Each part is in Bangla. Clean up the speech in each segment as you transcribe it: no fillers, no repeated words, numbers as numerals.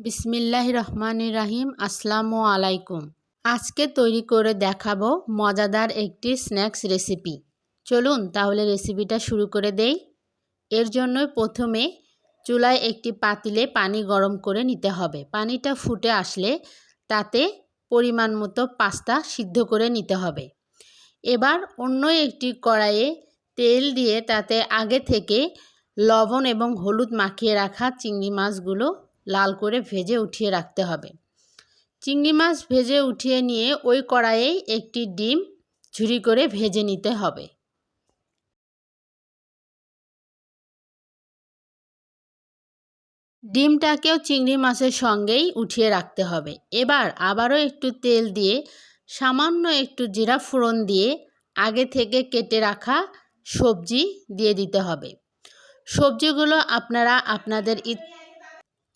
বিসমিল্লাহির রহমানির রহিম। আসসালামু আলাইকুম। আজকে তৈরি করে দেখাবো মজাদার একটি স্ন্যাক্স রেসিপি। চলুন তাহলে রেসিপিটা শুরু করে দেই। এর জন্য প্রথমে চুলায় একটি পাতিলে পানি গরম করে নিতে হবে। পানিটা ফুটে আসলে তাতে পরিমাণ মতো পাস্তা সিদ্ধ করে নিতে হবে। এবার অন্য একটি কড়াইয়ে তেল দিয়ে তাতে আগে থেকে লবণ এবং হলুদ মাখিয়ে রাখা চিংড়ি মাছগুলো লাল করে ভেজে উঠিয়ে রাখতে হবে। চিংড়ি মাছ ভেজে উঠিয়ে নিয়ে ওই কড়াইয়েই একটি ডিম ঝুরি করে ভেজে নিতে হবে। ডিমটাকেও চিংড়ি মাছের সঙ্গেই উঠিয়ে রাখতে হবে। এবার আবারও একটু তেল দিয়ে সামান্য একটু জিরা ফোড়ন দিয়ে আগে থেকে কেটে রাখা সবজি দিয়ে দিতে হবে। সবজিগুলো আপনারা আপনাদের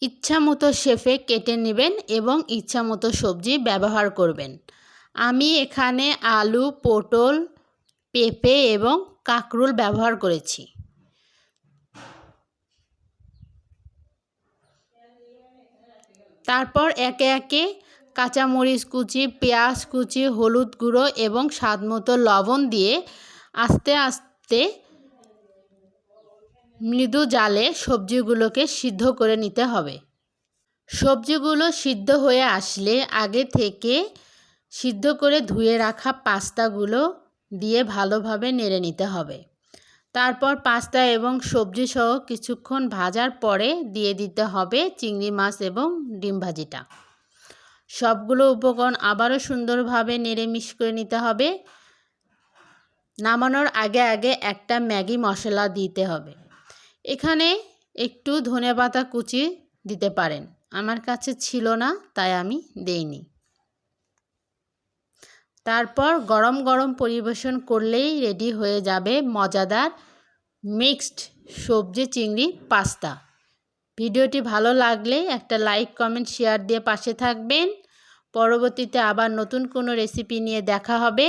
ইচ্ছা মতো শেপে কেটে নেবেন এবং ইচ্ছা মতো সবজি ব্যবহার করবেন। আমি এখানে আলু, পটল, পেঁপে এবং কাঁকরোল ব্যবহার করেছি। তারপর একে একে কাঁচামরিচ কুচি, পেঁয়াজ কুচি, হলুদ গুঁড়ো এবং স্বাদমতো লবণ দিয়ে আস্তে আস্তে মৃদু জালে সবজিগুলোকে সিদ্ধ করে নিতে হবে। সবজিগুলো সিদ্ধ হয়ে আসলে আগে থেকে সিদ্ধ করে ধুয়ে রাখা পাস্তাগুলো দিয়ে ভালোভাবে নেড়ে নিতে হবে। তারপর পাস্তা এবং সবজি সহ কিছুক্ষণ ভাজার পরে দিয়ে দিতে হবে চিংড়ি মাছ এবং ডিম ভাজিটা। সবগুলো উপকরণ আবারও সুন্দরভাবে নেড়ে মিক্স করে নিতে হবে। নামানোর আগে আগে একটা ম্যাগি মশলা দিতে হবে। এখানে একটু ধনেপাতা কুচি দিতে পারেন, আমার কাছে ছিল না তাই আমি দেইনি। তারপর গরম গরম পরিবেশন করলেই রেডি হয়ে যাবে মজাদার মিক্সড সবজি চিংড়ি পাস্তা। ভিডিওটি ভালো লাগলে একটা লাইক, কমেন্ট, শেয়ার দিয়ে পাশে থাকবেন। পরবর্তীতে আবার নতুন কোনো রেসিপি নিয়ে দেখা হবে।